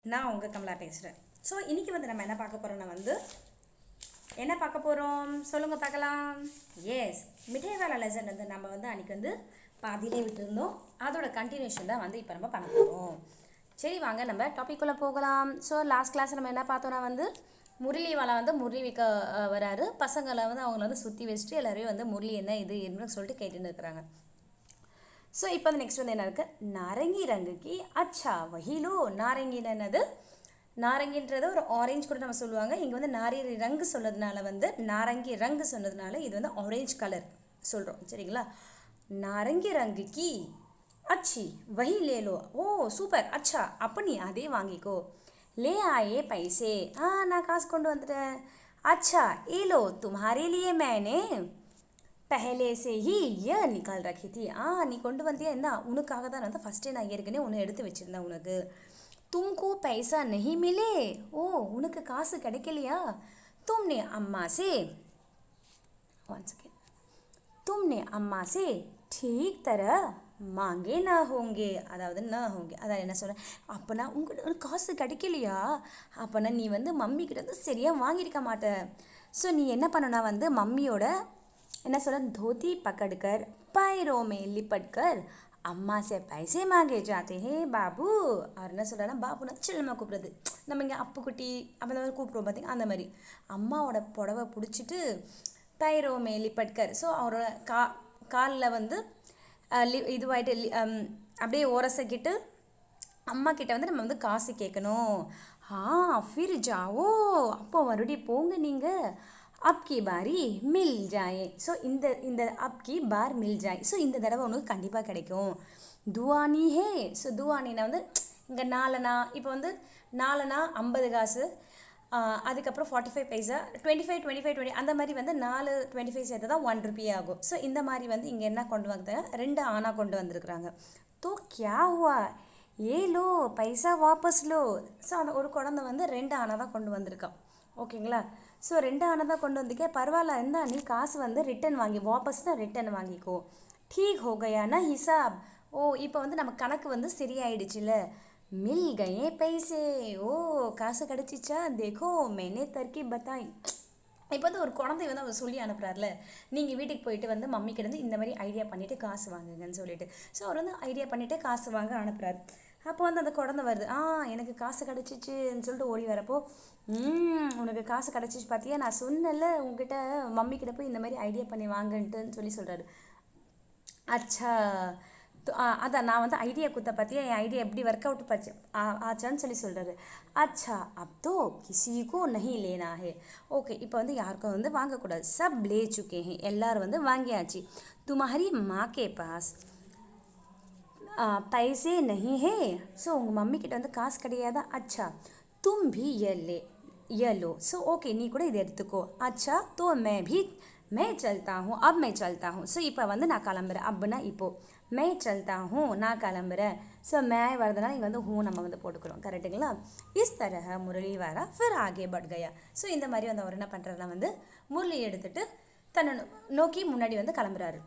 நான் உங்கள் கமலா பேசுகிறேன். ஸோ இன்றைக்கி வந்து நம்ம என்ன பார்க்க போகிறோம்னா என்ன பார்க்க போகிறோம் சொல்லுங்கள் பார்க்கலாம். எஸ், மிட்டாய் வாலா லெசன் வந்து நம்ம வந்து அன்றைக்கி வந்து பாதியிலே விட்டுருந்தோம். அதோட கண்டினியூஷன் தான் வந்து இப்போ நம்ம பண்ண போகிறோம். சரி, வாங்க நம்ம டாபிக்குள்ளே போகலாம். ஸோ லாஸ்ட் கிளாஸ் நம்ம என்ன பார்த்தோன்னா வந்து முரளிவாலா வந்து முரளி விற்க வராரு. பசங்களை வந்து அவங்கள வந்து சுற்றி வச்சுட்டு எல்லாரையும் வந்து முரளி என்ன இது என்னன்னு சொல்லிட்டு கேட்டுன்னு இருக்கிறாங்க. ஸோ இப்போ வந்து நெக்ஸ்ட் வந்து என்ன இருக்குது, நாரங்கி ரங்குக்கு அச்சா வஹிலோ. நாரங்கின்னு என்னது, நாரங்கின்றது ஒரு ஆரஞ்சு கூட நம்ம சொல்லுவாங்க. இங்கே வந்து நாரங்கி ரங்கு சொன்னதுனால வந்து நாரங்கி ரங்கு சொன்னதுனால இது வந்து ஆரஞ்சு கலர் சொல்கிறோம். சரிங்களா, நாரங்கி ரங்குக்கு அச்சி வஹி லேலோ. ஓ சூப்பர், அச்சா அப்போ நீ அதே வாங்கிக்கோ. லே ஆயே பைசே. நான் காசு கொண்டு வந்துட்டேன். अच्छा ये लो तुम्हारे लिए मैंने पहले से ही ये निकाल रखी थी. நீ கொண்டு வந்தியா, என்ன உனக்காக தான் வந்து ஃபஸ்ட்டே நான் ஏற்கனவே ஒன்று எடுத்து வச்சுருந்தேன் உனக்கு. तुमको पैसा नहीं मिले. ஓ உனக்கு காசு கிடைக்கலையா. तुमने अम्मा से वन सेकेंड तुमने अम्मा से ठीक तरह மாங்கே ना होंगे. அதாவது ना होंगे அதாவது என்ன சொல்கிறேன், அப்போனா உங்களுக்கு காசு கிடைக்கலையா, அப்போனா நீ வந்து மம்மி கிட்ட வந்து சரியாக வாங்கியிருக்க மாட்டேன். ஸோ நீ என்ன பண்ணனா வந்து மம்மியோட என்ன சொல்ல, धोती पकड़कर पैरों में लिपटकर अम्मा से पैसे मांगे जाते हैं बाबू. அவர் என்ன சொல்கிறாருன்னா, பாபுனா செல்லமாக கூப்பிடுறது. நம்ம இங்கே அப்புக்குட்டி அந்த மாதிரி கூப்பிடுவோம் பார்த்தீங்க, அந்த மாதிரி அம்மாவோட புடவை பிடிச்சிட்டு पैरों में लिपटकर. ஸோ அவரோட காலில் வந்து இதுவாகிட்டு அப்படியே ஓரசக்கிட்டு அம்மா கிட்ட வந்து நம்ம வந்து காசு கேட்கணும். ஃபிர் ஜாவோ, அப்போ மறுபடியும் போங்க நீங்கள். அப்கி பாரி மில் ஜாயே. ஸோ இந்த அப்கி பார் மில் ஜாய். ஸோ இந்த தடவை உனக்கு கண்டிப்பாக கிடைக்கும். துவானி ஹே. ஸோ துவானினா வந்து இங்கே நாலனா, இப்போ வந்து நாலனா 50 காசு, அதுக்கப்புறம் 45 பைசா, 25 அந்த மாதிரி வந்து 4 25 சேர்த்து தான் 1 ரூபி ஆகும். ஸோ இந்த மாதிரி வந்து இங்கே என்ன கொண்டு வந்தாங்க, 2 ஆனா கொண்டு வந்திருக்கிறாங்க. தோ கியா ஹுவா, ஏலோ பைசா வாபஸ் லோ. ஸோ அந்த ஒரு குழந்தை வந்து 2 ஆனா தான் கொண்டு வந்திருக்கான். ஓகேங்களா, ஸோ 2 ஆனா தான் கொண்டு வந்திருக்கே, பரவாயில்ல, இருந்தா நீ காசு வந்து ரிட்டன் வாங்கி, வாபஸ்னா ரிட்டன் வாங்கிக்கோ. டீக் ஹோ கயானா ஹிசாப். ஓ இப்போ வந்து நம்ம கணக்கு வந்து சரியாயிடுச்சுல. மில் கயே பைசே. ஓ காசு கிடச்சிச்சா, தேக்கோ மேனே தர்க்கி பத்தாய். இப்போ வந்து ஒரு குழந்தை வந்து அவர் சொல்லி அனுப்புகிறார்ல, நீங்கள் வீட்டுக்கு போயிட்டு வந்து மம்மி கிட்ட இந்த மாதிரி ஐடியா பண்ணிவிட்டு காசு வாங்குங்கன்னு சொல்லிட்டு. ஸோ அவர் வந்து ஐடியா பண்ணிவிட்டு காசு வாங்க அனுப்புகிறார். அப்போ வந்து அந்த குழந்தை வருது, எனக்கு காசு கிடச்சிச்சுன்னு சொல்லிட்டு ஓடி வரப்போ, உனக்கு காசு கிடச்சிச்சு பார்த்தியா, நான் சொன்னல உங்ககிட்ட மம்மி கிட்ட போய் இந்த மாதிரி ஐடியா பண்ணி வாங்கன்ட்டுன்னு சொல்கிறாரு. அச்சா அதான் நான் வந்து ஐடியா கொடுத்த பார்த்தியா, என் ஐடியா எப்படி ஒர்க் அவுட் பச்சு ஆச்சான்னு சொல்கிறாரு. அச்சா அப் தோ கிசிக்கோ நஹி லேனா ஹே. ஓகே, இப்போ வந்து யாருக்கும் வந்து வாங்கக்கூடாது. சப் லே சுக்கே ஹே, எல்லோரும் வந்து வாங்கியாச்சு. துமாரி மா கே பாஸ் பைசே நஹி ஹே. ஸோ உங்கள் மம்மி கிட்ட வந்து காசு கிடையாதா. அச்சா தும் பி ये लो. ஸோ ஓகே நீ கூட இதை எடுத்துக்கோ. அச்சா தோ मैं चलता हूँ, अब मैं चलता हूँ. ஸோ இப்போ வந்து நான் கிளம்புறேன். அப்படின்னா இப்போது मैं चलता हूँ, நான் கிளம்புறேன். ஸோ மே வரதுனால இங்கே வந்து ஹூ நம்ம வந்து போட்டுக்கிறோம். கரெக்டுங்களா. இஸ் தரஹ முரளி வாரா ஃபிர் ஆகே பட் கயா. ஸோ இந்த மாதிரி வந்து அவர் என்ன பண்ணுறாருனா வந்து முரளி எடுத்துகிட்டு தன்னை நோக்கி முன்னாடி வந்து கிளம்புறாரு.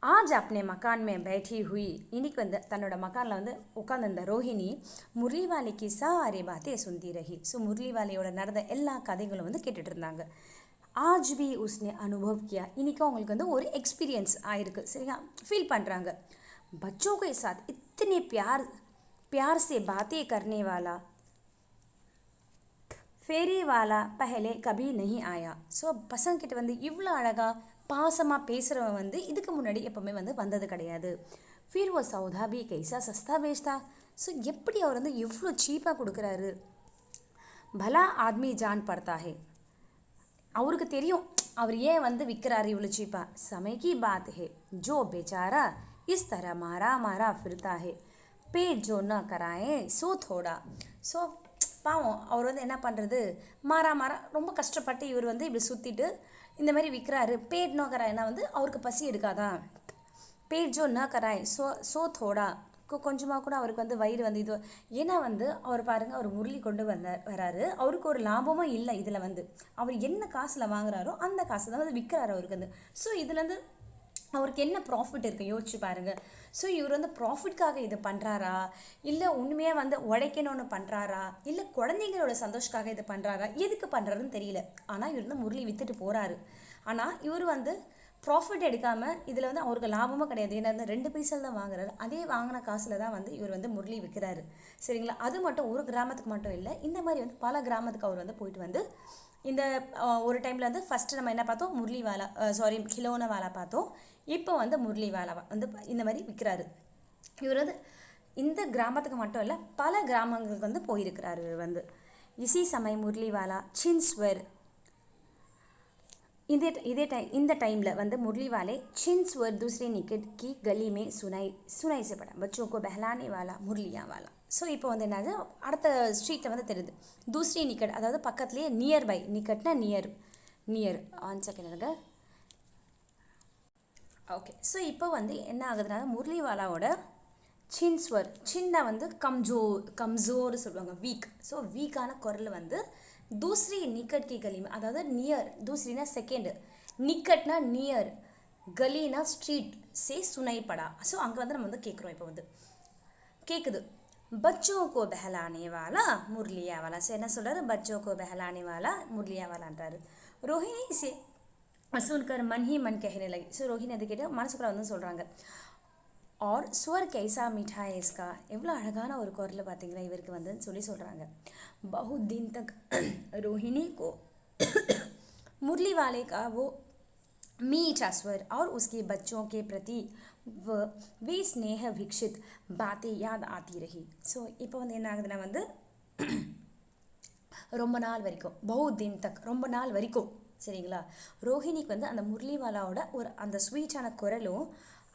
आज अपने मकान में बैठी हुई. இன்னைக்கு வந்து தன்னோட மக்கானில் வந்து உட்காந்துருந்த ரோஹிணி முரளிவாலிக்கு சாரே பாத்தே சுந்தி ரஹி. ஸோ முரளிவாலியோட நடந்த எல்லா கதைகளும் வந்து கேட்டுட்டு இருந்தாங்க. आज भी उसने अनुभव किया. இன்றைக்கி அவங்களுக்கு வந்து ஒரு எக்ஸ்பீரியன்ஸ் ஆயிருக்கு. சரியா, ஃபீல் பண்ணுறாங்க. बच्चों के साथ इतने प्यार से बातें करने वाला फेरी वाला पहले कभी नहीं आया. ஸோ பசங்கிட்ட வந்து இவ்வளோ அழகாக பாசமாக பேசுகிறவன் வந்து இதுக்கு முன்னாடி எப்போவுமே வந்து வந்தது கிடையாது. फिर वो सौदा भी कैसा सस्ता बेचता. ஸோ எப்படி அவர் வந்து எவ்வளோ சீப்பாக கொடுக்குறாரு. भला आदमी जान पड़ता है. அவருக்கு தெரியும் அவர் ஏன் வந்து விற்கிறாரு இவ்வளோ சீப்பாக. समय की बात है जो बेचारा इस तरह मारा फिरता है पेट जो न कराए सो थोड़ा. ஸோ பாவம் அவர் வந்து என்ன பண்ணுறது, மாறா ரொம்ப கஷ்டப்பட்டு இவர் வந்து இப்படி சுற்றிட்டு இந்த மாதிரி விற்கிறாரு. பேட் நோ கராய்னா வந்து அவருக்கு பசி எடுக்காதான். பேட் ஜோ ந கராய் சோ தோடா, கொஞ்சமாக கூட அவருக்கு வந்து வயிறு வந்து இது. ஏன்னா வந்து அவர் பாருங்கள், அவர் முரளி கொண்டு வராரு, அவருக்கு ஒரு லாபமும் இல்லை இதில் வந்து. அவர் என்ன காசில் வாங்குறாரோ அந்த காசு தான் வந்து விற்கிறாரு அவருக்கு வந்து. ஸோ இதுலேருந்து அவருக்கு என்ன ப்ராஃபிட் இருக்குது யோசிச்சு பாருங்கள். ஸோ இவர் வந்து ப்ராஃபிட்காக இது பண்ணுறாரா, இல்லை உண்மையாக வந்து உழைக்கணும்னு பண்ணுறாரா, இல்லை குழந்தைங்களோட சந்தோஷக்காக இது பண்ணுறாரா, எதுக்கு பண்ணுறாருன்னு தெரியல. ஆனால் இவர் வந்து முரளி விற்றுட்டு போகிறாரு. ஆனால் இவர் வந்து ப்ராஃபிட் எடுக்காமல் இதில் வந்து அவருக்கு லாபமும் கிடையாது. ஏன்னா வந்து 2 பைசல் தான் வாங்குறாரு. அதே வாங்கின காசில் தான் வந்து இவர் வந்து முரளி விற்கிறாரு. சரிங்களா? அது மட்டும் ஒரு கிராமத்துக்கு மட்டும் இல்லை, இந்த மாதிரி வந்து பல கிராமத்துக்கு அவர் வந்து போயிட்டு வந்து இந்த ஒரு டைமில் வந்து ஃபஸ்ட்டு நம்ம என்ன பார்த்தோம், முரளி வாலா கிலோன வாலா பார்த்தோம். இப்போ வந்து முரளி வாலா வந்து இந்த மாதிரி விற்கிறாரு. இவர் வந்து இந்த கிராமத்துக்கு மட்டும் இல்லை, பல கிராமங்களுக்கு வந்து போயிருக்கிறாரு. இவர் வந்து இசி சமய முரளி வாலா சின்ஸ்வர் இந்த टाइमல வந்து मुरली वाले चिंसवर दूसरे निकट की गली में सुनाई से पड़ा बच्चों को बहलाने वाला मुरलिया वाला. ஸோ இப்போ வந்து என்னது அடுத்த ஸ்ட்ரீட்டில் வந்து தெரியுது தூசரி நிக்கட், அதாவது பக்கத்துலேயே நியர்பை. நிக்கட்னா நியர் ஆன் செகண்ட். ஓகே, ஸோ இப்போ வந்து என்ன ஆகுதுன்னா முரளிவாலாவோட சின்ஸ்வர் சின்ன வந்து கம்ஜோர் சொல்லுவாங்க, வீக். ஸோ வீக்கான குரல் வந்து दूसरी निकट की गली में, அதாவது நியர், दूसरीனா செகண்ட், நிக்கட்னா நியர், கலினா ஸ்ட்ரீட், சே சுனை படா. ஸோ அங்கே வந்து நம்ம வந்து கேட்குறோம், இப்போ வந்து கேட்குது बच्चों को बहलाने वाला मुरलिया वाला. ஸோ என்ன சொல்கிறாரு, बच्चों को बहलाने वाला मुरलिया वालाன்றாரு. ரோஹிணி से सुनकर मन ही मन कहने लगी. ஸோ ரோஹிணி அது கேட்டு மனசுக்குள்ள வந்து சொல்கிறாங்க, और स्वर कैसा मीठा है इसका, எவ்வளோ அழகான ஒரு குரல் பார்த்தீங்களா இவருக்கு வந்து சொல்லி சொல்கிறாங்க. बहुत दिन तक रोहिणी को मुरली वाले का वो मीठा स्वर और उसके बच्चों के प्रति वे स्नेह विकसित बातें याद आती रही. ஸோ இப்போ வந்து என்ன ஆகுதுன்னா வந்து ரொம்ப நாள் வரைக்கும், बहुत दिन तक ரொம்ப நாள் வரைக்கும், சரிங்களா, ரோஹிணிக்கு வந்து அந்த முரளிவாலாவோட ஒரு அந்த ஸ்வீட்டான குரலும்,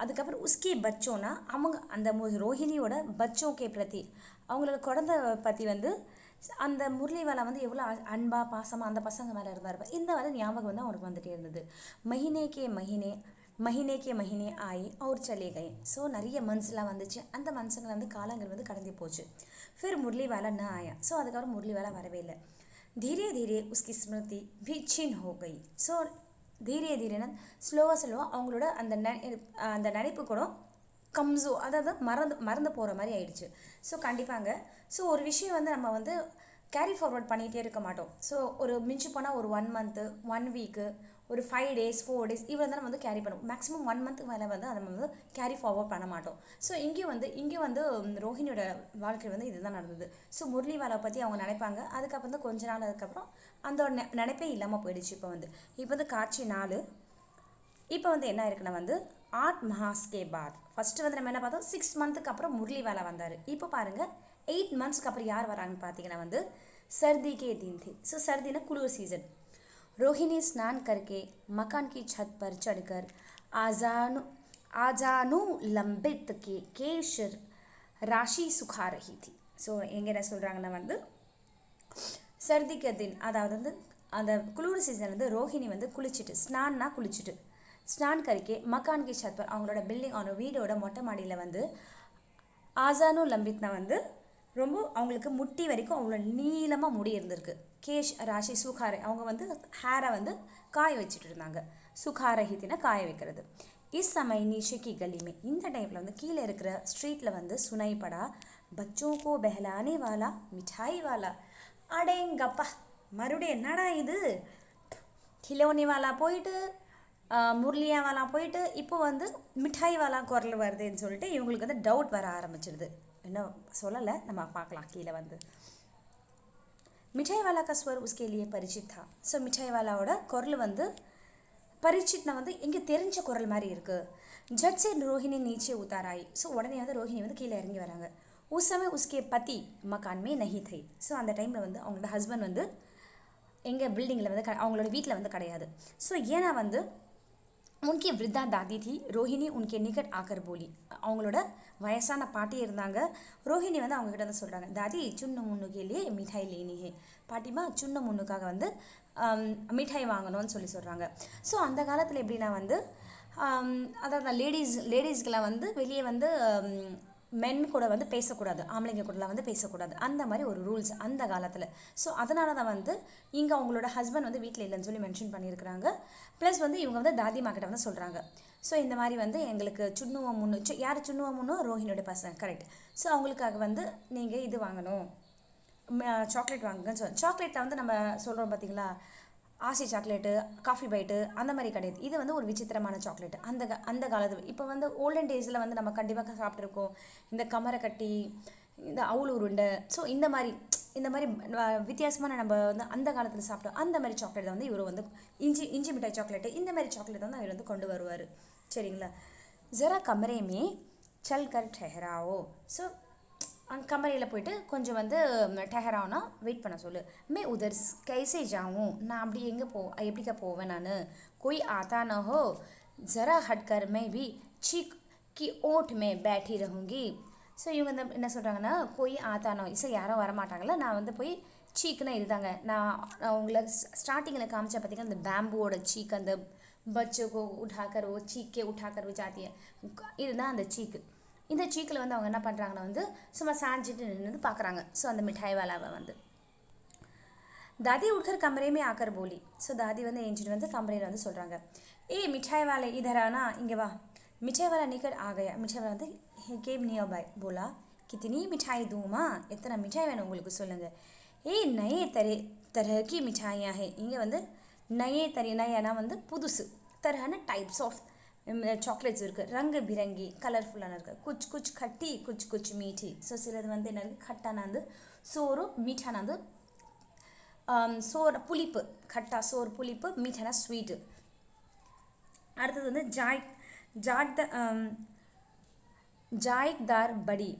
அதுக்கப்புறம் உஸ்கே பச்சோன்னா அவங்க அந்த ரோஹிணியோட பச்சோக்கே பிரதி அவங்களோட குழந்தை பற்றி வந்து அந்த முரளிவாலா வந்து எவ்வளோ அன்பா பாசமாக அந்த பசங்க மேலே இருந்தார். இந்த வரை ஞாபகம் வந்து அவனுக்கு வந்துகிட்டே இருந்தது. மஹினேக்கே மஹினே ஆயி அவர் சலே கை. ஸோ நிறைய மந்த்ஸ்லாம் வந்துச்சு. அந்த மந்த்ஸுங்களை வந்து காலங்கள் வந்து கடந்து போச்சு. ஃபிர் முரளிவாலா ந ஆயா. ஸோ அதுக்கப்புறம் முரளிவாலா வரவே இல்லை. धीरे धीरे उसकी स्मृति भी छिन्न हो गई. ஸோ தீரே தீரேனா ஸ்லோவாக அவங்களோட அந்த நினைப்பு கூட அதாவது மறந்து போகிற மாதிரி ஆயிடுச்சு. ஸோ கண்டிப்பாங்க. ஸோ ஒரு விஷயம் வந்து நம்ம வந்து கேரி ஃபார்வர்ட் பண்ணிகிட்டே இருக்க மாட்டோம். ஸோ ஒரு மிஞ்சி போனால் ஒரு 1 மந்த்து 1 வீக்கு ஒரு 5 டேஸ் 4 டேஸ் இவ்வளோ தான் நம்ம வந்து கேரி பண்ணுவோம். மேக்ஸிமம் 1 மந்த்துக்கு மேலே வந்து அதை நம்ம வந்து கேரி ஃபார்வர்ட் பண்ண மாட்டோம். ஸோ இங்கே வந்து ரோஹிணியோட வாழ்க்கை வந்து இதுதான் நடந்தது. ஸோ முரளிவாலா பற்றி அவங்க நினைப்பாங்க. அதுக்கப்புறம் வந்து கொஞ்ச நாள் அதுக்கப்புறம் அந்த நினைப்பே இல்லாமல் போயிடுச்சு. இப்போ வந்து காட்சி 4. இப்போ வந்து என்ன இருக்குன்னா வந்து 8 மாஸ்கே பாத். ஃபஸ்ட்டு வந்து நம்ம என்ன பார்த்தோம், 6 மந்த்துக்கு அப்புறம் முரளிவாலா வந்தார். இப்போ பாருங்கள் 8 மந்த்ஸ்க்கு அப்புறம் யார் வராங்கன்னு பார்த்தீங்கன்னா வந்து सर्दी दिन थे. ஸோ सर्दीனா குளிர் சீசன். रोहिणी स्नान करके मकान की छत पर चढ़कर आजानु लंबित के केश राशि सुखा रही थी. ஸோ எங்கே என்ன சொல்கிறாங்கன்னா வந்து सर्दी दिन, அதாவது வந்து அந்த குளிர் சீசன் வந்து ரோஹிணி வந்து குளிச்சுட்டு ஸ்நான் கறிக்கே மக்கான் கி சத் பர் அவங்களோட பில்டிங் அவங்க வீடோட மொட்டை மாடியில் வந்து ஆசானு லம்பித்னா வந்து ரொம்ப அவங்களுக்கு முட்டி வரைக்கும் அவங்களோட நீளமாக முடி இருந்திருக்கு. கேஷ் ராசி சுகாரை அவங்க வந்து ஹேரை வந்து காய வச்சுட்டு இருந்தாங்க. சுகாரஹித்தினா காய வைக்கிறது. இஸ் சமய நீஷக்கி கலிமே, இந்த டைமில் வந்து கீழே இருக்கிற ஸ்ட்ரீட்டில் வந்து சுனைப்படா பச்சோக்கோ பெஹலானே வாலா மிட்டாய் வாலா. அடேங்கப்பா, மறுபடியும் என்னடா இது, கிலோனி வாலா போயிட்டு முரளியா வாலா போயிட்டு இப்போ வந்து மிட்டாய் வாலா குரல் வருதுன்னு சொல்லிட்டு இவங்களுக்கு வந்து டவுட் வர ஆரம்பிச்சிடுது. என்ன சொல்லலை, நம்ம பார்க்கலாம் கீழே வந்து. மிட்டாய் வாலா கா ஸ்வர் உஸ்கே லியே பரிச்சித் தா. ஸோ மிட்டாய் வாலாவோட குரல் வந்து பரிச்சித்னா வந்து இங்கே தெரிஞ்ச குரல் மாதிரி இருக்குது. ஜட் சே ரோஹிணி நீச்சே உத்தாராய். ஸோ உடனே வந்து ரோஹிணி வந்து கீழே இறங்கி வராங்க. உஸ் சமய உஸ்கே பதி மக்கான் மே நஹி தை. ஸோ அந்த டைமில் வந்து அவங்களோட ஹஸ்பண்ட் வந்து எங்கள் பில்டிங்கில் வந்து அவங்களோட வீட்டில் வந்து கிடையாது. ஸோ ஏன்னா வந்து उनकी वृद्धा दादी थी रोहिणी उनके निकट आकर बोली. அவங்களோட வயசான பாட்டி இருந்தாங்க. ரோஹிணி வந்து அவங்ககிட்ட வந்து சொல்கிறாங்க, தாதி சுண்ணு முன்னுக்கேலியே மிட்டாய் லேனி ஹே. பாட்டிமா சுண்ணு முன்னுக்காக வந்து மிட்டாய் வாங்கணும்னு சொல்கிறாங்க. ஸோ அந்த காலத்தில் எப்படின்னா வந்து அதாவது லேடிஸ்க்கெலாம் வந்து வெளியே வந்து மென் கூட வந்து பேசக்கூடாது, ஆம்பளைங்க கூடலாம் வந்து பேசக்கூடாது, அந்த மாதிரி ஒரு ரூல்ஸ் அந்த காலத்தில். ஸோ அதனால தான் வந்து இங்கே அவங்களோட ஹஸ்பண்ட் வந்து வீட்டில் இல்லைன்னு சொல்லி மென்ஷன் பண்ணியிருக்கிறாங்க. ப்ளஸ் வந்து இவங்க வந்து தாதிமா கிட்ட வந்து சொல்கிறாங்க, ஸோ இந்த மாதிரி வந்து எங்களுக்கு சுண்ணுவ முன்னு யார் சுண்ணுவ முன்னோ ரோஹினியோட பசங்க கரெக்ட். ஸோ அவங்களுக்காக வந்து நீங்கள் இது வாங்கணும், சாக்லேட் வாங்குங்கன்னு சாக்லேட்டில் வந்து நம்ம சொல்கிறோம் பார்த்தீங்களா, ஆசி சாக்லேட்டு, காஃபி பைட்டு அந்த மாதிரி கிடையாது. இது வந்து ஒரு விசித்திரமான சாக்லேட்டு. அந்த காலத்து இப்போ வந்து ஓல்டன் டேஸில் வந்து நம்ம கண்டிப்பாக சாப்பிட்ருக்கோம் இந்த கமரை கட்டி, இந்த அவுள் உருண்டை. ஸோ இந்த மாதிரி வித்தியாசமான நம்ம வந்து அந்த காலத்தில் சாப்பிட்டோம் அந்த மாதிரி சாக்லேட் வந்து இவர் வந்து இஞ்சி மிட்டாய் சாக்லேட்டு இந்த மாதிரி சாக்லேட் வந்து அவர் வந்து கொண்டு வருவார். சரிங்களா. ஜரா கமரேமே சல் கர் டெஹராவோ. ஸோ கம்பெனியில் போயிட்டு கொஞ்சம் வந்து டெஹரானா வெயிட் பண்ண சொல்லு. மே உதர் கைசே ஜாவும், நான் அப்படி எங்கே எப்படிக்கா போவேன் நான். कोई आता ना हो ज़रा हटकर मैं भी चीक की ओट में बैठी रहूँगी. ஸோ இவங்க வந்து என்ன சொல்கிறாங்கன்னா, कोई आता ना हो, ஸோ யாரும் வரமாட்டாங்களா, நான் வந்து போய் சீக்குன்னா இதுதாங்க. நான் உங்களை ஸ்டார்டிங்கில் காமிச்சா பார்த்தீங்கன்னா இந்த பேம்புவோட சீக், அந்த பச்சோக்கோ உठाकर वो चीक के उठाकर वो जाती है, இதுதான் அந்த சீக்கு. இந்த சீக்கில் வந்து அவங்க என்ன பண்ணுறாங்கன்னா வந்து சும்மா சாஞ்சிட்டு நின்று பார்க்குறாங்க. ஸோ அந்த மிட்டாய் வாலாவை வந்து தாதி உட்கர் கமரேமே ஆக்கர் போலி. ஸோ தாதி வந்து ஏஞ்சிட்டு வந்து கமரையில் வந்து சொல்கிறாங்க, ஏய் மிட்டாய் வாலை இதரானா, இங்கே வா. மிட்டாய் வாலா நிக்கட் ஆ கயா. மிட்டாய் வாலா வந்து கேம் நியர் பை போலா, கித்தனி மிட்டாய் தூமா, எத்தனை மிட்டாய் வேணும் உங்களுக்கு சொல்லுங்கள். ஏய் நயே தரகி மிட்டாயா ஹே. இங்கே வந்து நயே நயனா வந்து புதுசு, தரஹான டைப்ஸ் ஆஃப் சாக்லேட்ஸ் இருக்குது, ரங்கு பிரங்கி கலர்ஃபுல்லான இருக்குது. குச் கட்டி குச் மீठी. ஸோ சிலது வந்து என்ன இருக்குது, கட்டானா வந்து சோறு, மீட்டானா வந்து சோறு புளிப்பு, கட்டா சோறு புளிப்பு, மீட்டானா ஸ்வீட்டு. அடுத்தது வந்து जायकदार बड़ी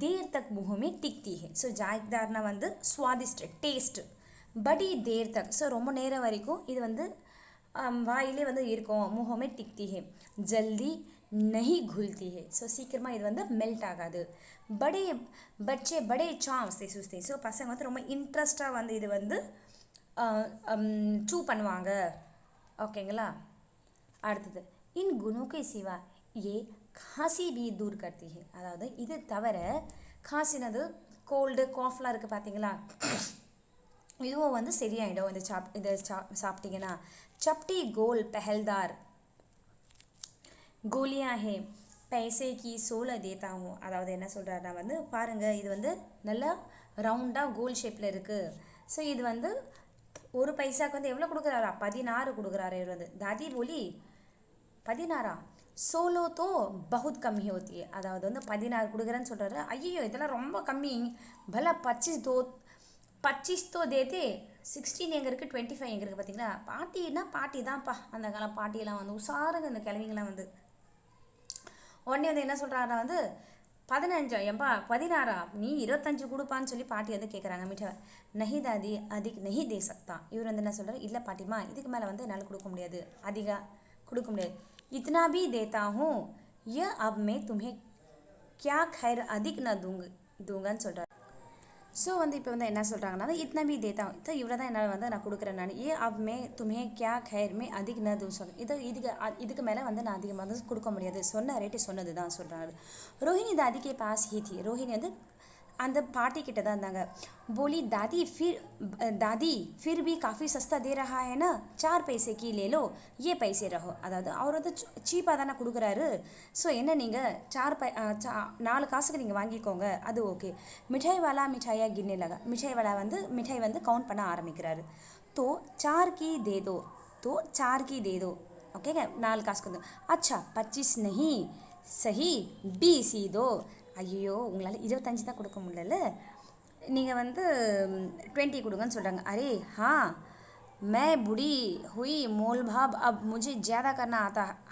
देर तक मुँह में टिकती है. ஸோ जायकदारனா வந்து स्वादिष्ट டேஸ்ட், बड़ी देर तक ஸோ ரொம்ப நேரம் வரைக்கும் இது வந்து வாயிலே வந்து இருக்கும். முகமே டிக்தி ஹே, ஜல்தி நஹி घुलती है. ஸோ சீக்கிரமாக இது வந்து மெல்ட் ஆகாது. பச்சே படே சான்ஸ் சுஸ்தே. ஸோ பசங்க வந்து ரொம்ப இன்ட்ரெஸ்டாக வந்து இது வந்து சூ பண்ணுவாங்க. ஓகேங்களா. அடுத்தது இன் குணோக்கே சிவா ஏ காசி பி தூர் கர்த்தி ஹே. அதாவது இது தவிர காசினது கோல்டு காஃப்லாம் இருக்குது பார்த்தீங்களா, இதுவும் வந்து சரியாயிடும் இதை சாப்பிட்டீங்கன்னா. चपटी गोल पहलदार गोलियाँ है पैसे की 16 देता हूँ. அதாவது என்ன சொல்கிறாருன்னா வந்து பாருங்கள், இது வந்து நல்லா ரவுண்டாக கோல் ஷேப்பில் இருக்குது. ஸோ இது வந்து ஒரு பைசாவுக்கு வந்து எவ்வளோ கொடுக்குறாரா, 16 கொடுக்குறாரு இவர் வந்து. தாதி போலி 16 16 तो बहुत कम ही होती है. அதாவது வந்து 16 கொடுக்குறேன்னு சொல்கிறாரு. ஐயோ இதெல்லாம் ரொம்ப கம்மி, பல 25 तो देते, 16 எங்கே இருக்குது, 25 எங்கே இருக்குது பார்த்தீங்களா. பாட்டின்னா பாட்டி தான்ப்பா, அந்த காலம் பாட்டியெல்லாம் வந்து உஷாருங்க இந்த கிழவிங்களாம் வந்து. உடனே வந்து என்ன சொல்கிறாருன்னா வந்து 15 ஏன்பா 16 நீ 25 கொடுப்பான்னு சொல்லி பாட்டி வந்து கேட்குறாங்க. மிட்டா நஹி தாதி அதிக் நஹி தே சக்தா. இவர் வந்து என்ன சொல்கிறார், இல்லை பாட்டிமா இதுக்கு மேலே வந்து என்னால் கொடுக்க முடியாது, அதிகம் கொடுக்க முடியாது. इतना भी देता हूँ ये अब मैं तुम्हें क्या खैर अधिक न दूंगाன்னு சொல்கிறார். ஸோ வந்து இப்போ வந்து என்ன சொல்கிறாங்கன்னா இத்தனை பி தேத்தா இப்போ இவ்வளோ தான் என்னால் வந்து நான் கொடுக்குறேன் நான். ஏ அப் மே துமே கியா खैर में अधिक न दूँ சொல்கிறேன். இதுக்கு மேலே வந்து நான் அதிகமாக வந்து கொடுக்க முடியாது, சொன்ன ரேட்டு சொன்னது தான் சொல்கிறாரு. ரோஹிணி தாதிக்கே பாஸ் ஹி थी. ரோஹிணி வந்து அந்த பாட்டி கிட்ட தான் இருந்தாங்க. बोली दादी फिर भी काफ़ी सस्ता दे रहा है ना, 4 पैसे की ले लो ये पैसे रहो. அதாவது அவர் வந்து சீப்பாக தானே கொடுக்குறாரு. ஸோ என்ன நீங்கள் 4 காசுக்கு நீங்கள் வாங்கிக்கோங்க, அது ஓகே. மிட்டாய் வாலா மிட்டாயா கின்னே லகா. மிட்டாய் வாலா வந்து மிட்டாய் வந்து கவுண்ட் பண்ண ஆரம்பிக்கிறாரு. तो 4 की दे दो, तो 4 की दे दो. ஓகேங்க, 4 காசுக்கு வந்து अच्छा 25 नहीं सही 20 ही दो. ஐயோ உங்களால் 25 தான் கொடுக்க முடியல, நீங்கள் வந்து 20 கொடுங்கன்னு சொல்கிறாங்க. அரே ஹா மே புடி ஹுய் மோல் பாப் அப் முझे ज़्यादा करना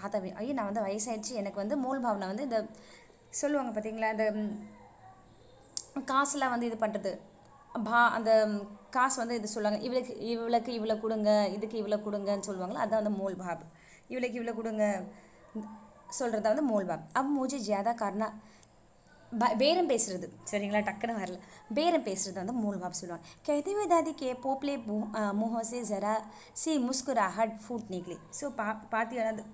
आता भी. ஐயோ நான் வந்து வயசாயிடுச்சு, எனக்கு வந்து மோல் பாவ்னா வந்து இந்த சொல்லுவாங்க பார்த்தீங்களா, இந்த காசுலாம் வந்து இது பண்ணுறது அந்த காசு வந்து இது சொல்லுவாங்க, இவளுக்கு இவ்வளோ கொடுங்க, இதுக்கு இவ்வளோ கொடுங்கன்னு சொல்லுவாங்களா, அதுதான் வந்து மோல் பாப். இவளுக்கு இவ்வளோ கொடுங்க சொல்கிறத வந்து மோல் பாப். अब मुझे ज़्यादा करना பேரம் பேசுறது, சரிங்களா, டக்குன்னு வரல. பேரம் பேசுறது வந்து மூல் பாப் சொல்லுவாங்க. कहते हुए दादी के पोपले मुँहों से ज़रा सी मुस्कुराहट फूट निकली. ஸோ பாட்டி வந்து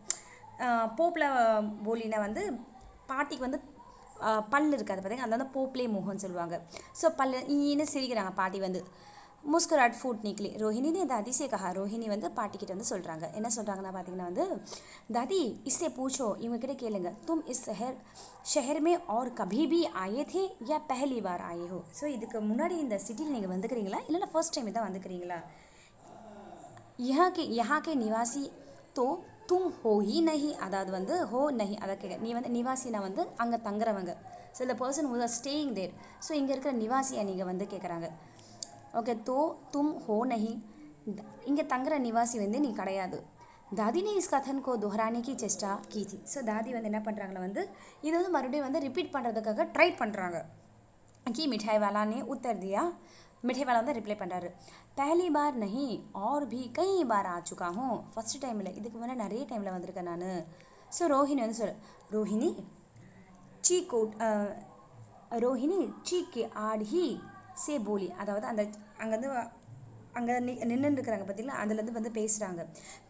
போப்பில் போலினா வந்து பாட்டிக்கு வந்து பல் இருக்காது பார்த்தீங்க, அது வந்து போப்லே முகம்னு சொல்லுவாங்க. ஸோ பல் ஈன்னு சிரிக்கிறாங்க பாட்டி வந்து. முஸ்குராட் ஃபூட் நிக்கலி ரோஹிணி ने दादी से कहा ரோஹிணி வந்து பாட்டிக்கிட்ட வந்து சொல்கிறாங்க என்ன சொல்கிறாங்கன்னா பார்த்தீங்கன்னா வந்து दादी इससे पूछो இவங்க கிட்ட கேளுங்க तुम इस शहर में और कभी भी आए थे या पहली बार आए हो ஸோ இதுக்கு முன்னாடி இந்த சிட்டியில் நீங்கள் வந்துக்கிறீங்களா இல்லைன்னா ஃபர்ஸ்ட் டைம் தான் வந்துக்கிறீங்களா यहाँ के निवासी तो तुम हो ही नहीं அதாவது வந்து हो नहीं அதை கேட்க நீ வந்து நிவாசினா வந்து அங்கே தங்குறவங்க so the person who are staying there so இங்கே இருக்கிற நிவாசியை நீங்கள் வந்து கேட்குறாங்க ஓகே तो तुम हो नहीं இங்கே தங்குற நிவாசி வந்து நீ கிடையாது दादी ने इस कथन को दोहराने की चेष्टा की थी ஸோ दादी வந்து என்ன பண்ணுறாங்கன்னா வந்து இது வந்து மறுபடியும் வந்து ரிப்பீட் பண்ணுறதுக்காக ட்ரை பண்ணுறாங்க कि मिठाई वाला ने उत्तर दिया मिठाई वाला வந்து ரிப்ளை பண்ணுறாரு पहली बार नहीं और भी कई बार आ चुका हूँ फर्स्ट டைமில் இதுக்கு முன்னாடி நிறைய டைமில் வந்திருக்கேன் நான் ஸோ ரோஹிணி வந்து ரோஹிணி ரோஹிணி சீக்கு ஆடி சே போலி அதாவது அந்த அங்கேருந்து அங்கே நின்று இருக்கிறாங்க பார்த்தீங்களா அதுலேருந்து வந்து பேசுகிறாங்க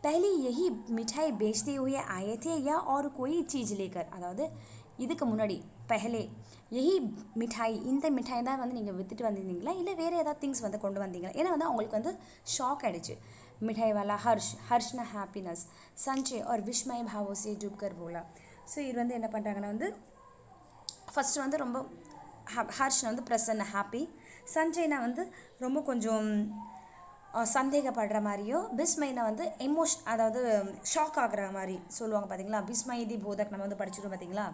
पहले यही मिठाई बेचते हुए आए थे या और कोई चीज़ लेकर அதாவது இதுக்கு முன்னாடி पहले यही மிட்டாய் இந்த மிட்டாய் தான் வந்து நீங்கள் விற்றுட்டு வந்திருந்தீங்களா இல்லை வேறு ஏதாவது திங்ஸ் வந்து கொண்டு வந்தீங்களா ஏன்னா வந்து அவங்களுக்கு வந்து ஷாக் ஆகிடுச்சு मिठाई वाला हर्षना हैप्पीनेस संचय और विस्मय भावों से डूब कर बोला ஸோ இது வந்து என்ன பண்ணுறாங்கன்னா வந்து ஃபஸ்ட்டு வந்து ரொம்ப ஹர்ஷ்னா வந்து ப்ரெசன்ட் ஹாப்பி சஞ்சய்னா வந்து ரொம்ப கொஞ்சம் சந்தேகப்படுற மாதிரியோ பிஸ்மைனா வந்து அதாவது ஷாக் ஆகிற மாதிரி சொல்லுவாங்க பார்த்தீங்களா பிஸ்மைதி போதக் நம்ம வந்து படிச்சிருக்கோம் பார்த்தீங்களா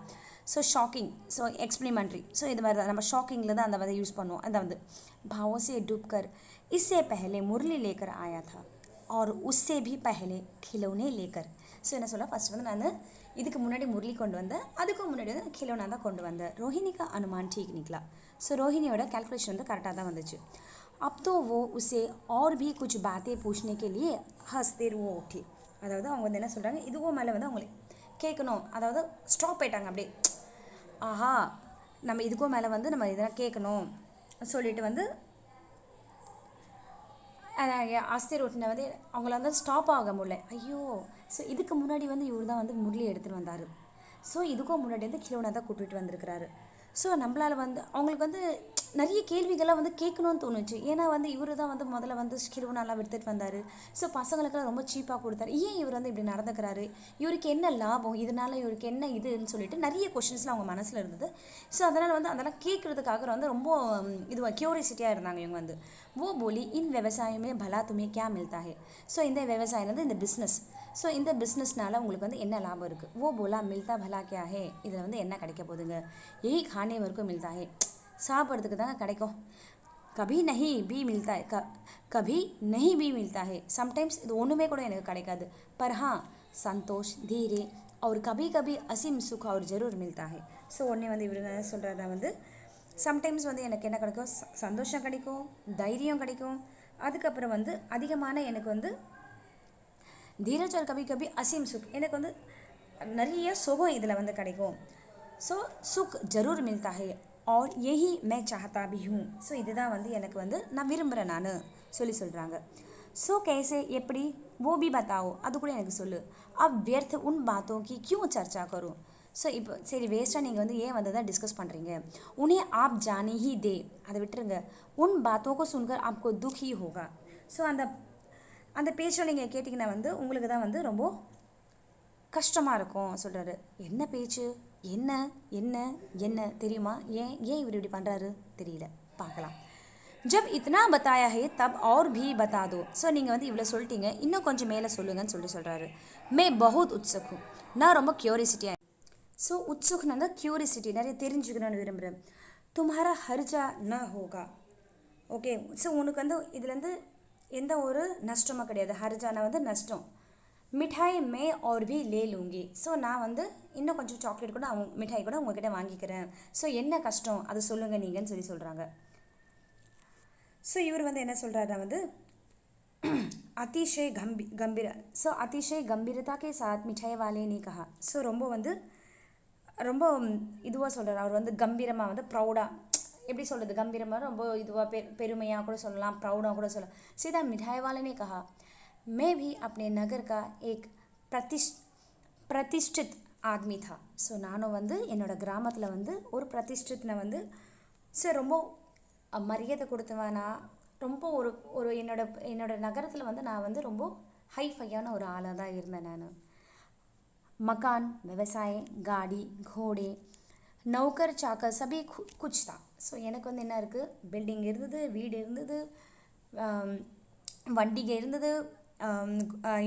ஸோ ஷாக்கிங் ஸோ எக்ஸ்பிரிமெண்ட்ரி ஸோ இது மாதிரி தான் நம்ம ஷாக்கிங்கில் தான் அந்த வந்து யூஸ் பண்ணுவோம் அந்த வந்து भावों से डूबकर इससे पहले मुरली लेकर आया था और उससे भी पहले खिलौने लेकर ஸோ என்ன சொல்ல ஃபஸ்ட் வந்து நான் இதுக்கு முன்னாடி முரளி கொண்டு வந்தேன் அதுக்கும் முன்னாடி வந்து खिलौना தான் கொண்டு வந்தேன் ரோஹிணி का अनुमान ठीक निकला ஸோ ரோஹிணியோட कैलकुलेशन வந்து கரெக்டாக தான் வந்துச்சு अब तो वो उसे और भी कुछ बातें पूछने के लिए हंसते वो उठी அதாவது அவங்க வந்து என்ன சொல்கிறாங்க இதுவும் மேலே வந்து அவங்களை கேட்கணும் அதாவது ஸ்டாப் ஆயிட்டாங்க அப்படியே ஆஹா நம்ம இதுக்கும் மேலே வந்து நம்ம இதெல்லாம் கேட்கணும் சொல்லிட்டு வந்து ஆஸ்தியர் ஓட்டின வந்து அவங்கள வந்து ஸ்டாப் ஆக முடியல ஐயோ ஸோ இதுக்கு முன்னாடி வந்து இவர் தான் வந்து முரளி எடுத்துகிட்டு வந்தார் ஸோ இதுக்கும் முன்னாடி வந்து खिलौना தான் கூட்டிகிட்டு வந்திருக்கிறாரு ஸோ நம்மளால் வந்து அவங்களுக்கு வந்து நிறைய கேள்விகள்லாம் வந்து கேட்கணும்னு தோணுச்சு ஏன்னா வந்து இவர் தான் வந்து முதல்ல வந்து खिलौनाலாம் விற்றுட்டு வந்தார் ஸோ பசங்களுக்கெல்லாம் ரொம்ப சீப்பாக கொடுத்தாரு ஏன் இவர் வந்து இப்படி நடந்துக்கிறாரு இவருக்கு என்ன லாபம் இதனால் இவருக்கு என்ன இதுன்னு சொல்லிட்டு நிறைய கொஷின்ஸ்லாம் அவங்க மனசில் இருந்தது ஸோ அதனால் வந்து அதெல்லாம் கேட்குறதுக்காக வந்து ரொம்ப இதுவாக க்யூரியாசிட்டியாக இருந்தாங்க இவங்க வந்து वो बोली इन व्यवसाय में भला तुम्हें क्या मिलता है ஸோ இந்த விவசாயம் வந்து இந்த பிஸ்னஸ் ஸோ இந்த பிஸ்னஸ்னால உங்களுக்கு வந்து என்ன லாபம் இருக்குது वो बोला मिलता भला क्या है இதில் வந்து என்ன கிடைக்க போகுதுங்க यही खाने वरको मिलता है சாப்பிட்றதுக்கு தாங்க கிடைக்கும் கபி நஹி பி மில்தா கபி நஹி பி மில்தா ஹே சம்டைம்ஸ் இது ஒன்றுமே கூட எனக்கு கிடைக்காது பர் ஹா சந்தோஷ் தீரே और कभी कभी असीम सुख और जरूर मिलता है ஸோ உடனே வந்து இவர் என்ன சொல்கிறாருன்னா வந்து சம்டைம்ஸ் வந்து எனக்கு என்ன கிடைக்கும் சந்தோஷம் கிடைக்கும் தைரியம் கிடைக்கும் அதுக்கப்புறம் வந்து அதிகமான எனக்கு வந்து தீரஜ் और कभी कभी असीम सुख எனக்கு வந்து நிறைய சுகம் இதில் வந்து கிடைக்கும் ஸோ சுக் ஜரூர் மில்தா ஹே और यही मैं चाहता भी हूँ ஸோ இதுதான் வந்து எனக்கு வந்து நான் விரும்புகிறேன் நான் சொல்கிறாங்க ஸோ कैसे எப்படி वो भी बताओ அது கூட எனக்கு சொல்லு अब व्यर्थ उन बातों की क्यों चर्चा करूँ ஸோ இப்போ சரி வேஸ்ட்டாக நீங்கள் வந்து ஏன் வந்து தான் டிஸ்கஸ் பண்ணுறீங்க उन्हें आप जाने ही दे அதை விட்டுருங்க उन बातों को सुनकर आपको दुख ही होगा ஸோ அந்த பேச்சை நீங்கள் கேட்டிங்கன்னா வந்து உங்களுக்கு தான் வந்து ரொம்ப கஷ்டமாக இருக்கும் சொல்கிறாரு என்ன பேச்சு என்ன என்ன என்ன தெரியுமா ஏன் இவர் இப்படி பண்ணுறாரு தெரியல பார்க்கலாம் जब इतना बताया है तब और भी बता दो ஸோ நீங்கள் வந்து இவ்வளோ சொல்லிட்டீங்க இன்னும் கொஞ்சம் மேலே சொல்லுங்கன்னு சொல்கிறாரு मैं बहुत उत्सुक हूँ நான் ரொம்ப க்யூரியாசிட்டியாக ஸோ உத்சுக்னா தான் க்யூரியாசிட்டி நிறைய தெரிஞ்சுக்கணும்னு விரும்புகிறேன் तुम्हारा हर्जा न होगा ஓகே ஸோ உனக்கு வந்து இதுலேருந்து எந்த ஒரு நஷ்டமும் கிடையாது ஹர்ஜானா வந்து நஷ்டம் மிட்டாய் மே और भी ले लूँगी ஸோ நான் வந்து இன்னும் கொஞ்சம் சாக்லேட் கூட மிட்டாய் கூட உங்ககிட்ட வாங்கிக்கிறேன் ஸோ என்ன கஷ்டம் அது சொல்லுங்கள் நீங்கன்னு சொல்கிறாங்க ஸோ இவர் வந்து என்ன சொல்கிறாருன்னா வந்து अतिशय गंभीर ஸோ अतिशय गंभीरता के साथ मिठाई वाले ने कहा ஸோ ரொம்ப இதுவாக சொல்கிறார் அவர் வந்து கம்பீரமாக வந்து ப்ரௌடாக எப்படி சொல்கிறது கம்பீரமாக ரொம்ப இதுவாக பெருமையாக கூட சொல்லலாம் ப்ரௌடாக கூட சொல்லலாம் सीधा मिठाई वाले ने कहा मैं भी अपने नगर का एक प्रतिष्ठित आदमी था ஸோ நானும் வந்து என்னோடய கிராமத்தில் வந்து ஒரு பிரதிஷ்டித்னை வந்து ஸோ ரொம்ப மரியாதை கொடுத்தவனா ரொம்ப ஒரு ஒரு என்னோட நகரத்தில் வந்து நான் வந்து ரொம்ப ஹைஃபையான ஒரு ஆளாக தான் இருந்தேன் நான். मकान, व्यवसाय, गाड़ी, घोड़े, நௌக்கர் சாக்கர் சபி குச் தான். ஸோ எனக்கு வந்து என்ன இருக்குது, பில்டிங் இருந்தது, வீடு இருந்தது, வண்டிகை இருந்தது,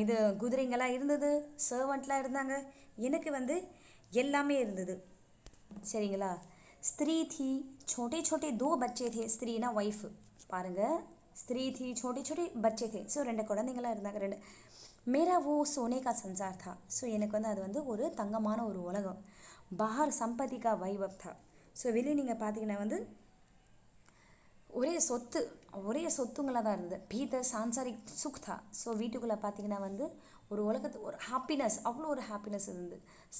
இது குதிரைங்கெல்லாம் இருந்தது, சர்வெண்ட்லாம் இருந்தாங்க. எனக்கு வந்து எல்லாமே இருந்தது. சரிங்களா. ஸ்திரீ थी, छोटे छोटे 2 बच्चे थे. ஸ்திரீனா ஒய்ஃபு பாருங்கள். ஸ்திரீ थी, छोटे छोटे बच्चे थे. ஸோ 2 குழந்தைங்களாம் இருந்தாங்க. 2 मेरा वो सोने का संसार था. ஸோ எனக்கு வந்து அது வந்து ஒரு தங்கமான ஒரு உலகம். बाहर संपत्ति का वैभव था. ஸோ வெளியே நீங்கள் பார்த்தீங்கன்னா வந்து ஒரே சொத்துங்களாக தான் இருந்தது. பீதர் சான்சாரிக் சுக் தா. ஸோ வீட்டுக்குள்ளே பார்த்தீங்கன்னா வந்து ஒரு ஒரு ஹாப்பினஸ், அவ்வளோ ஒரு ஹாப்பினஸ் இருந்தது.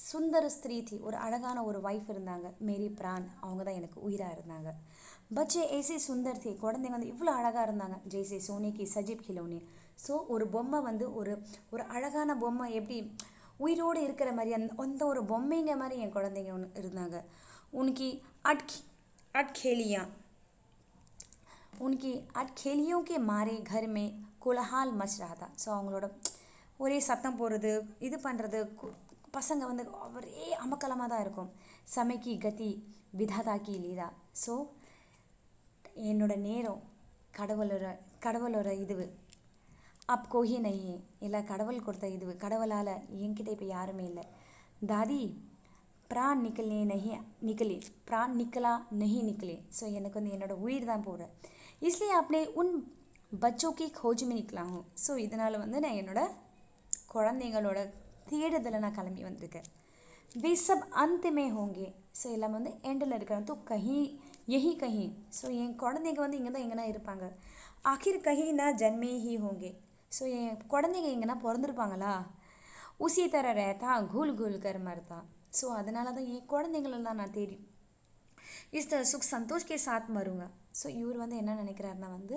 சுந்தர ஸ்திரீ थी, ஒரு அழகான ஒரு ஒய்ஃப் இருந்தாங்க. மேரி பிரான், அவங்க தான் எனக்கு உயிராக இருந்தாங்க. பச்சே ஏசி சுந்தர் थी, குழந்தைங்க வந்து இவ்வளோ அழகாக இருந்தாங்க. ஜெய்சே சோனிக்கு சஜீப் கிலோனி. ஸோ ஒரு பொம்மை வந்து ஒரு அழகான பொம்மை எப்படி உயிரோடு இருக்கிற மாதிரி அந்த ஒரு பொம்மைங்க மாதிரி என் குழந்தைங்க ஒன்று இருந்தாங்க. உனக்கு अटखेलियों के मारे घर में कोलाहल मच रहा था. ஸோ அவங்களோட ஒரே சத்தம் போடுறது, இது பண்ணுறது, பசங்க வந்து ஒரே அமக்கலமாக தான் இருக்கும். சமைக்கி கதி விதாதாக்கி லீதா. ஸோ என்னோட நேரம் கடவுளோட இதுவு அப் கோஹி நையே இல்லை, கடவுள் கொடுத்த இதுவு. கடவுளால் என்கிட்ட இப்போ யாருமே இல்லை. தாதி प्राण निकले नहीं निकले. ஸோ எனக்கு வந்து என்னோடய உயிர் தான் போகிறேன். इसलिए आपने उन बच्चों की खोज में निकला हूँ. ஸோ இதனால் வந்து நான் என்னோடய குழந்தைங்களோட தேடுதலை நான் கிளம்பி வந்திருக்கேன். वे सब अंत में होंगे. ஸோ எல்லாம் வந்து எண்டில் இருக்கிறாங்க. तो कहीं ஸோ என் குழந்தைங்க வந்து இங்கே தான் எங்கன்னா இருப்பாங்க. आखिर कहीं ना जन्मे ही होंगे. ஸோ என் குழந்தைங்க எங்கன்னா பிறந்திருப்பாங்களா. उसी तरह रहता घुल घुल कर मरता. ஸோ அதனால தான் என் குழந்தைங்களெல்லாம் நான் தேடி இஸ் த சுக் சந்தோஷ் கே சாத் மருங்க. ஸோ இவர் வந்து என்ன நினைக்கிறாருன்னா வந்து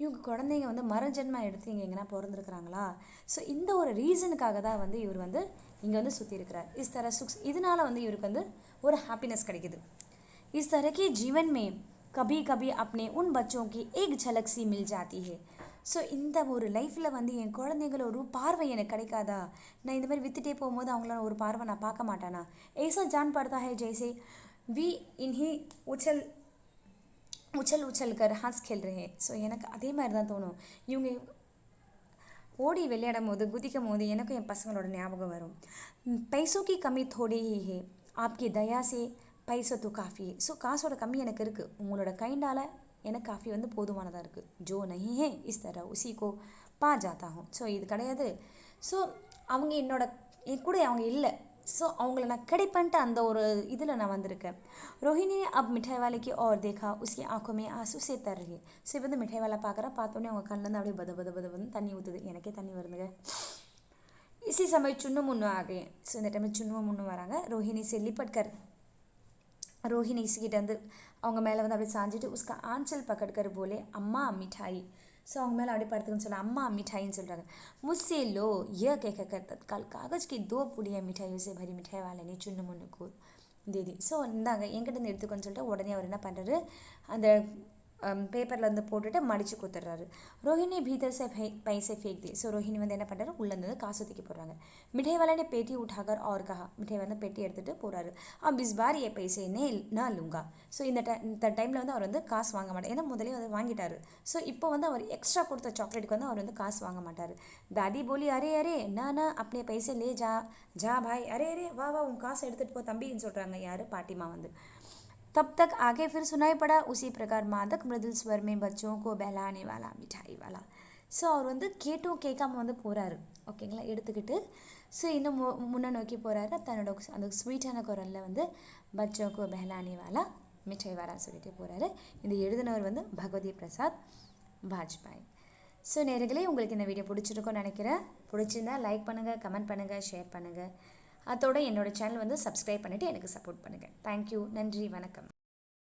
இவங்க குழந்தைங்க வந்து மரஜன்மா எடுத்து இங்கே எங்கன்னா பிறந்திருக்கிறாங்களா. ஸோ இந்த ஒரு ரீசனுக்காக தான் வந்து இவர் வந்து இங்கே வந்து சுற்றி இருக்கிறார். இஸ் தர சுக்ஸ், இதனால் வந்து இவருக்கு வந்து ஒரு ஹாப்பினஸ் கிடைக்குது. इस तरह के जीवन में कभी कभी अपने उन बच्चों की एक झलक सी मिल जाती है. ஸோ இந்த ஒரு லைஃப்பில் வந்து என் குழந்தைங்கள ஒரு பார்வை எனக்கு கிடைக்காதா. நான் இந்த மாதிரி விற்றுட்டே போகும்போது அவங்கள ஒரு பார்வை நான் பார்க்க மாட்டானா. ऐसा जान पड़ता है जैसे वी इन्हीं उछल कर हंस खेल रहे हैं. ஸோ எனக்கு அதே மாதிரி தான் தோணும். இவங்க ஓடி விளையாடும் போது குதிக்கும் போது எனக்கும் என் பசங்களோட ஞாபகம் வரும். पैसों की कमी थोड़ी ही है, आपकी दया से पैसा तो काफ़ी है. ஸோ காசோட கம்மி எனக்கு இருக்குது, உங்களோட கைண்டால் எனக்கு காஃபி வந்து போதுமானதாக இருக்குது. ஜோ நஹி ஹே இஸ் தர உசி கோ பா ஜாத்தா ஹூம். ஸோ இது கிடையாது. ஸோ அவங்க என் கூட அவங்க இல்லை. ஸோ அவங்கள நான் கிடைப்பேன்ட்டு அந்த ஒரு இதில் நான் வந்திருக்கேன். ரோஹிணி அப் மிட்டாய் வாலைக்கு और देखा उसकी आंखों में आंसू से तर रही. ஸோ இப்போ வந்து மிட்டாய் வாலை பார்த்தோன்னே அவங்க கண்ணிலேருந்து அப்படியே பத தண்ணி ஊற்றுது. எனக்கே தண்ணி வருதுங்க. इसी समय चुन्नू मुन्नू आ गए. ஸோ இந்த டைமில் சுன்னு முன்னு வராங்க. ரோஹிணி से लिपट कर ரோஹிணி கிட்ட வந்து அவங்க மேலே வந்து அப்படியே சாஞ்சிட்டு உஸ்கா ஆஞ்சல் பக்கட்கர் போலே அம்மா மிட்டாய். ஸோ அவங்க மேலே அப்படியே படுத்துக்குன்னு சொல்ல அம்மா மிட்டாயின்னு சொல்கிறாங்க. मुझसे लो यह कहकर तत्काल कागज़ की 2 पुड़ियाँ मिठाइयों से भरी मिठाई वाले ने चुन्नू मुन्नू को दे दी. ஸோ இந்தாங்க என்கிட்ட இருந்து எடுத்துக்கோன்னு சொல்லிட்டு உடனே அவர் என்ன பண்ணுறாரு, அந்த பேப்பரில் வந்து போட்டுட்டு மடித்து கொடுத்துட்றாரு. ரோஹிணி பீதர் से पैसे फेंक दी. ஸோ ரோஹிணி வந்து என்ன பண்ணுறாரு, உள்ளேருந்து காசு தூக்கி போடுறாங்க. மிठाई वाले ने पेटी उठाकर और कहा. மிठाய் வந்து பெட்டி எடுத்துகிட்டு போகிறாரு. अब इस बार ये पैसे ना लूँगा. ஸோ இந்த டைமில் வந்து அவர் வந்து காசு வாங்க மாட்டார். ஏன்னா முதலே அவர் வாங்கிட்டார். ஸோ இப்போ வந்து அவர் எக்ஸ்ட்ரா கொடுத்த சாக்லேட்டுக்கு வந்து அவர் வந்து காசு வாங்க மாட்டார். தாதி போலி அரே அரே நான் अपने पैसे ले जा भाई. அரே வா உன் காசை எடுத்துகிட்டு போ தம்பின்னு சொல்கிறாங்க. யார், பாட்டிமா வந்து. तब तक आगे फिर सुनाई पड़ा उसी प्रकार मादक मृदुल स्वर में बच्चों को बहलाने वाला मिठाई वाला. ஸோ அவர் வந்து கேட்காம வந்து போகிறாரு. ஓகேங்களா, எடுத்துக்கிட்டு ஸோ இன்னும் முன்னே நோக்கி போகிறாரு. தன்னோட அந்த ஸ்வீட்டான குரலில் வந்து பச்சோக்கோ பெஹலானே வாலா மிட்டாய் வாலான்னு சொல்லிட்டு போகிறாரு. இந்த எழுதினவர் வந்து பகவதி பிரசாத் வாஜ்பாய். ஸோ நேர்களே, உங்களுக்கு இந்த வீடியோ பிடிச்சிருக்கோன்னு நினைக்கிறேன். பிடிச்சிருந்தா லைக் பண்ணுங்கள், கமெண்ட் பண்ணுங்கள், ஷேர் பண்ணுங்கள். அதோட என்னோடய சேனல் வந்து சப்ஸ்கிரைப் பண்ணிவிட்டு எனக்கு சப்போர்ட் பண்ணுங்கள். தேங்க்யூ, நன்றி, வணக்கம்.